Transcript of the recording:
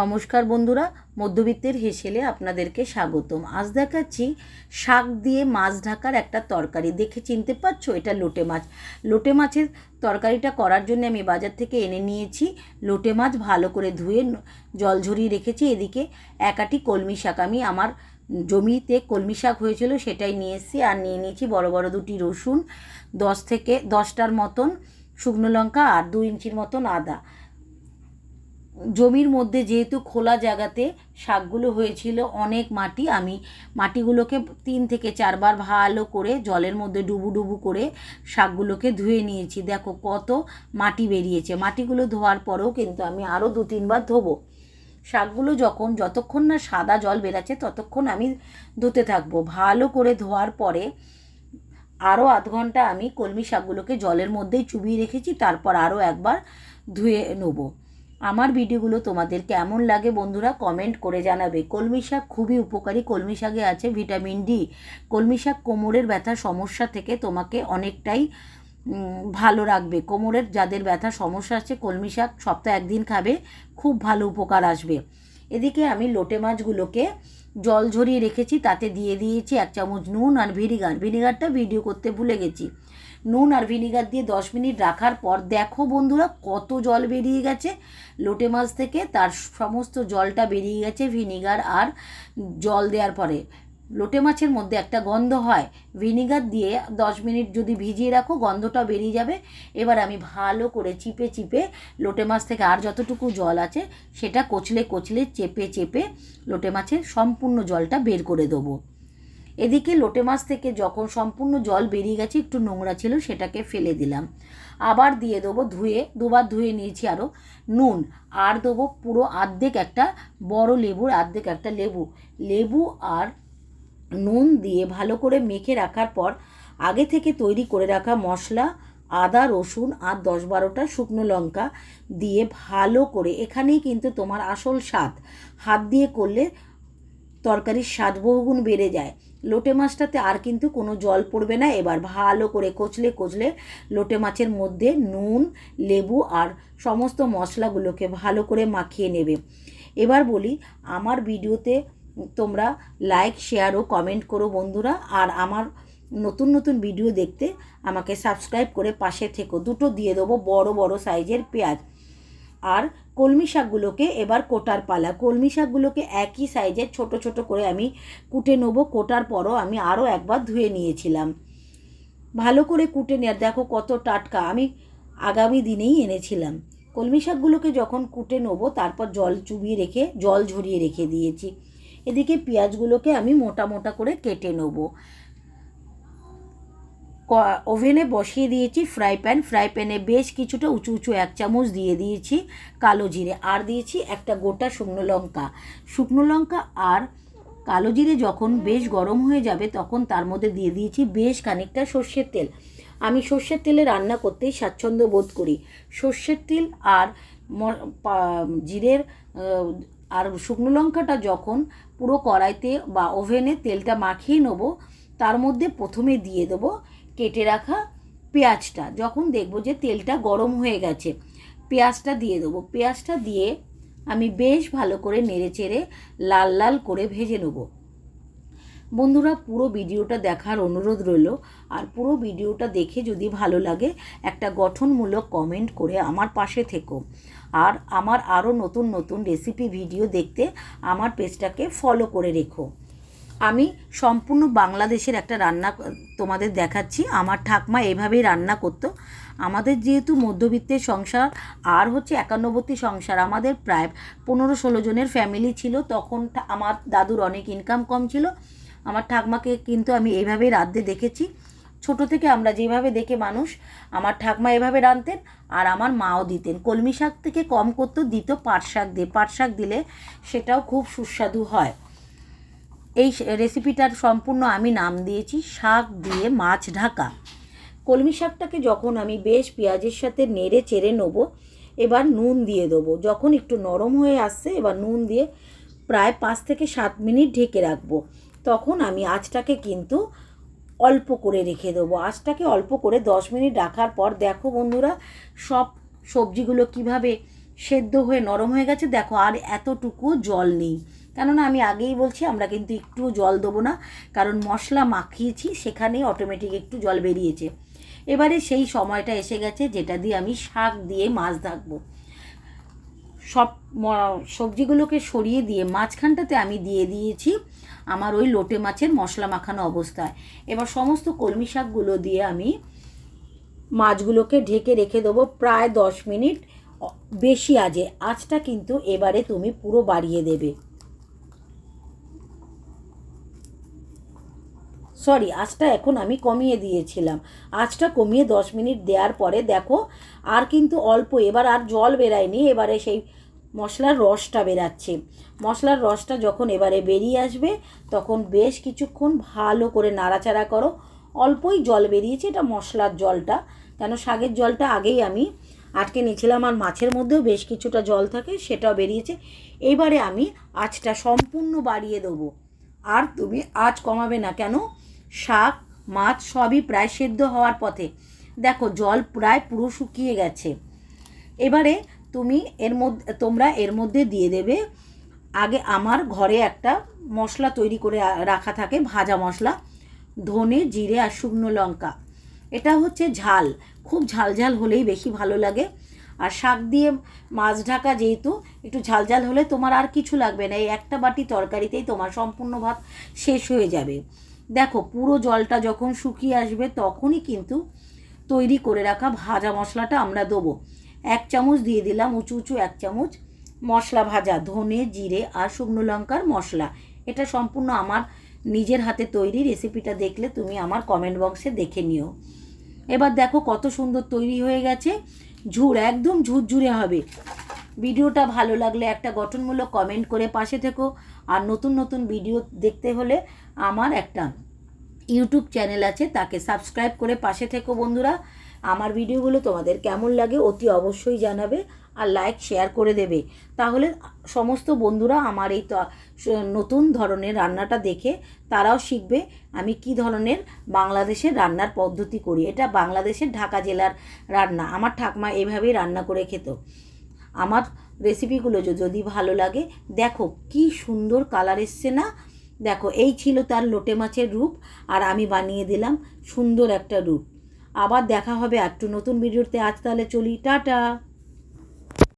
নমস্কার বন্ধুরা, মধ্যবিত্তের হেসেলে আপনাদেরকে স্বাগতম। আজ দেখাচ্ছি শাক দিয়ে মাছ ঢাকার একটা তরকারি। দেখে চিনতে পারছো? এটা লোটে মাছ। লোটে মাছের তরকারিটা করার জন্য আমি বাজার থেকে এনে নিয়েছি লোটে মাছ। ভালো করে ধুয়ে জল ঝরিয়ে রেখেছি। এদিকে এক আটি কলমি শাক, আমি আমার জমিতে কলমি শাক হয়েছিল সেটাই নিয়ে এসেছি। আর নিয়ে নিয়েছি বড় বড় দুটি রসুন, 10 থেকে 10টার মতন শুকনো লঙ্কা আর 2 ইঞ্চির মতন আদা। জমির মধ্যে যেহেতু খোলা জায়গাতে শাকগুলো হয়েছিল, অনেক মাটি, আমি মাটিগুলোকে 3 থেকে 4 বার ভালো করে জলের মধ্যে ডুবু করে শাকগুলোকে ধুয়ে নিয়েছি। দেখো কত মাটি বেরিয়েছে। মাটিগুলো ধোয়ার পরেও কিন্তু আমি আরও 2-3 বার ধোবো। শাকগুলো যতক্ষণ না সাদা জল বেরাচ্ছে ততক্ষণ আমি ধুতে থাকবো। ভালো করে ধোয়ার পরে আরও আধ ঘন্টা আমি কলমি শাকগুলোকে জলের মধ্যেই চুবিয়ে রেখেছি। তারপর আরও একবার ধুয়ে নেবো। আমার ভিডিওগুলো তোমাদের কেমন লাগে বন্ধুরা কমেন্ট করে জানাবে। কলমি শাক খুবই উপকারী। কলমি শাকে আছে ভিটামিন ডি। কলমি শাক কোমরের ব্যথার সমস্যা থেকে তোমাকে অনেকটাই ভালো রাখবে। কোমরের যাদের ব্যথার সমস্যা আছে কলমি শাক সপ্তাহে 1 দিন খাবে, খুব ভালো উপকার আসবে। এদিকে আমি লোটে মাছগুলোকে জল ঝরিয়ে রেখেছি, তাতে দিয়ে দিয়েছি 1 চামচ নুন আর ভিনিগারটা ভিডিও করতে ভুলে গেছি। নুন আর ভিনিগার দিয়ে 10 মিনিট রাখার পর দেখো বন্ধুরা কত জল বেরিয়ে গেছে লোটে মাছ থেকে। তার সমস্ত জলটা বেরিয়ে গেছে ভিনিগার আর জল দেওয়ার পরে। লোটে মাছের মধ্যে একটা গন্ধ হয়, ভিনিগার দিয়ে 10 মিনিট যদি ভিজিয়ে রাখো গন্ধটা বেরিয়ে যাবে। এবার আমি ভালো করে চিপে লোটে মাছ থেকে আর যতটুকু জল আছে সেটা কচলে চেপে লোটে মাছের সম্পূর্ণ জলটা বের করে দেবো। এদিকে লোটে মাছ থেকে যখন সম্পূর্ণ জল বেরিয়ে গেছে, একটু নোংরা ছিল সেটাকে ফেলে দিলাম। আবার দিয়ে দেবো ধুয়ে, 2বার ধুয়ে নিয়েছি আরও, নুন। আর দেবো পুরো একটা বড় লেবুর একটা লেবু আর নুন দিয়ে ভালো করে মেখে রাখার পর আগে থেকে তৈরি করে রাখা মশলা, আদা রসুন আর 10-12টা শুকনো লঙ্কা দিয়ে ভালো করে, এখানেই কিন্তু তোমার আসল স্বাদ। হাত দিয়ে করলে তরকারির স্বাদ বহুগুণ বেড়ে যায়। লোটে মাছটাতে আর কিন্তু কোনো জল পড়বে না। এবার ভালো করে কচলে লোটে মাছের মধ্যে নুন, লেবু আর সমস্ত মশলাগুলোকে ভালো করে মাখিয়ে নেবে। এবার বলি, আমার ভিডিওতে তোমরা লাইক, শেয়ার ও কমেন্ট করো বন্ধুরা। আর আমার নতুন ভিডিও দেখতে আমাকে সাবস্ক্রাইব করে পাশে থেকো। 2টো দিয়ে দেবো বড় সাইজের পেঁয়াজ। আর কলমি শাকগুলোকে এবার কোটার পালা। কলমি শাকগুলোকে একই সাইজের ছোট করে আমি কুটে নেবো। কোটার পরও আমি আরও একবার ধুয়ে নিয়েছিলাম। ভালো করে কুটে নেওয়ার দেখো কত টাটকা, আমি আগামী দিনেই এনেছিলাম। কলমি শাকগুলোকে যখন কুটে নেবো তারপর জল ঝরিয়ে রেখে দিয়েছি। এদিকে পেঁয়াজগুলোকে আমি মোটা করে কেটে নেবো। ওভেনে বসিয়ে দিয়েছি ফ্রাই প্যানে বেশ কিছুটা উঁচু 1 চামচ দিয়ে দিয়েছি কালো জিরে, আর দিয়েছি একটা গোটা শুকনো লঙ্কা আর কালো জিরে যখন বেশ গরম হয়ে যাবে তখন তার মধ্যে দিয়ে দিয়েছি বেশ খানিকটা সর্ষের তেল। আমি সর্ষের তেলে রান্না করতেই স্বাচ্ছন্দ্য বোধ করি। সর্ষের তেল আর জিরের আর শুকনো লঙ্কাটা যখন পুরো কড়াইতে বা ওভেনে তেলটা মাখিয়ে নেবো, তার মধ্যে প্রথমে দিয়ে দেবো কেটে রাখা পেঁয়াজটা। যখন দেখবো যে তেলটা গরম হয়ে গেছে, পেঁয়াজটা দিয়ে দেবো। পেঁয়াজটা দিয়ে আমি বেশ ভালো করে নেড়েচেড়ে লাল করে ভেজে নেব। বন্ধুরা পুরো ভিডিওটা দেখার অনুরোধ রইল। আর পুরো ভিডিওটা দেখে যদি ভালো লাগে একটা গঠনমূলক কমেন্ট করে আমার পাশে থেকো। আর আমার আরও নতুন রেসিপি ভিডিও দেখতে আমার পেজটাকে ফলো করে রেখো। আমি সম্পূর্ণ বাংলাদেশের একটা রান্না তোমাদের দেখাচ্ছি। আমার ঠাকমা এভাবেই রান্না করতো। আমাদের যেহেতু মধ্যবিত্তের সংসার আর হচ্ছে একান্নবর্তী সংসার, আমাদের প্রায় 15-16 জনের ফ্যামিলি ছিল। তখন আমার দাদুর অনেক ইনকাম কম ছিল। আমার ঠাকমাকে কিন্তু আমি এইভাবেই রাঁধতে দেখেছি। ছোটো থেকে আমরা যেভাবে দেখে মানুষ, আমার ঠাকমা এভাবে রাঁধতেন আর আমার মাও দিতেন। কলমি শাক থেকে কম করতো, দিত পাট শাক দিলে সেটাও খুব সুস্বাদু হয়। এই রেসিপিটার সম্পূর্ণ আমি নাম দিয়েছি শাক দিয়ে মাছ ঢাকা। কলমি শাকটাকে যখন আমি বেশ পেঁয়াজের সাথে নেড়ে চেড়ে নেবো, এবার নুন দিয়ে দেবো। যখন একটু নরম হয়ে আসছে এবার নুন দিয়ে প্রায় 5 থেকে 7 মিনিট ঢেকে রাখবো। তখন আমি আঁচটাকে কিন্তু অল্প করে রেখে দেবো। আঁচটাকে অল্প করে 10 মিনিট রাখার পর দেখো বন্ধুরা সব সবজিগুলো কিভাবে সেদ্ধ হয়ে নরম হয়ে গেছে। দেখো আর এতটুকু জল নেই, কেননা আমি আগেই বলছি আমরা কিন্তু একটু জল দেবো না, কারণ মশলা মাখিয়েছি, সেখানেই অটোমেটিক একটু জল বেরিয়েছে। এবারে সেই সময়টা এসে গেছে যেটা দিয়ে আমি শাক দিয়ে মাছ ঢাকবো। সব সবজিগুলোকে সরিয়ে দিয়ে মাঝখানটাতে আমি দিয়ে দিয়েছি আমার ওই লোটে মাছের মশলা মাখানো অবস্থায়। এবার সমস্ত কলমি শাকগুলো দিয়ে আমি মাছগুলোকে ঢেকে রেখে দেবো প্রায় 10 মিনিট বেশি আঁচে। আঁচটা কিন্তু এবারে তুমি পুরো বাড়িয়ে দেবে, সরি আঁচটা এখন আমি কমিয়ে দিয়েছিলাম। আঁচটা কমিয়ে 10 মিনিট দেওয়ার পরে দেখো আর কিন্তু অল্প, এবার আর জল বেরায়নি, এবারে সেই মশলার রসটা বেরাচ্ছে। মশলার রসটা যখন এবারে বেরিয়ে আসবে তখন বেশ কিছুক্ষণ ভালো করে নাড়াচাড়া করো। অল্পই জল বেরিয়েছে, এটা মশলার জলটা, কেন শাকের জলটা আগেই আমি আটকে নিয়েছিলাম, আর মাছের মধ্যেও বেশ কিছুটা জল থাকে, সেটাও বেরিয়েছে। এবারে আমি আঁচটা সম্পূর্ণ বাড়িয়ে দেবো, আর তুমি আঁচ কমাবে না, কেন শাক মাছ সবই প্রায় সেদ্ধ হওয়ার পথে। দেখো জল প্রায় পুরো শুকিয়ে গেছে। এবারে তুমি তোমরা এর মধ্যে দিয়ে দেবে, আগে আমার ঘরে একটা মশলা তৈরি করে রাখা থাকে, ভাজা মশলা, ধনে জিরে আর শুকনো লঙ্কা। এটা হচ্ছে ঝাল, খুব ঝাল ঝাল হলেই বেশি ভালো লাগে। আর শাক দিয়ে মাছ ঢাকা যেহেতু একটু ঝাল ঝাল হলে তোমার আর কিছু লাগবে না, এই একটা বাটি তরকারিতেই তোমার সম্পূর্ণ ভাত শেষ হয়ে যাবে। দেখো পুরো জলটা যখন শুকিয়ে আসবে তখনই কিন্তু তৈরি করে রাখা ভাজা মশলাটা আমরা দেবো। 1 চামচ দিয়ে দিলাম, উঁচু উঁচু 1 চামচ মশলা ভাজা, ধনে জিরে আর শুকনো লঙ্কার মশলা। এটা সম্পূর্ণ আমার নিজের হাতে তৈরি, রেসিপিটা দেখলে তুমি আমার কমেন্ট বক্সে দেখে নিও। এবার দেখো কত সুন্দর তৈরি হয়ে গেছে, একদম ঝুরঝুরে হবে। ভিডিওটা ভালো লাগলে একটা গঠনমূলক কমেন্ট করে পাশে থেকো। আর নতুন নতুন ভিডিও দেখতে হলে আমার একটা ইউটিউব চ্যানেল আছে, তাকে সাবস্ক্রাইব করে পাশে থেকো বন্ধুরা। আমার ভিডিওগুলো তোমাদের কেমন লাগে অতি অবশ্যই জানাবে, আর লাইক শেয়ার করে দেবে, তাহলে সমস্ত বন্ধুরা আমার এই নতুন ধরনের রান্নাটা দেখে তারাও শিখবে আমি কি ধরনের বাংলাদেশের রান্নার পদ্ধতি করি। এটা বাংলাদেশের ঢাকা জেলার রান্না, আমার ঠাকমা এভাবেই রান্না করে খেত। আমার রেসিপিগুলো যদি ভালো লাগে, দেখো কি সুন্দর কালার এসছে না, দেখো এই ছিল তার লোটে মাছের রূপ, আর আমি বানিয়ে দিলাম সুন্দর একটা রূপ। আবার দেখা হবে একটু নতুন ভিডিওতে, আজ তাহলে চলি, টাটা।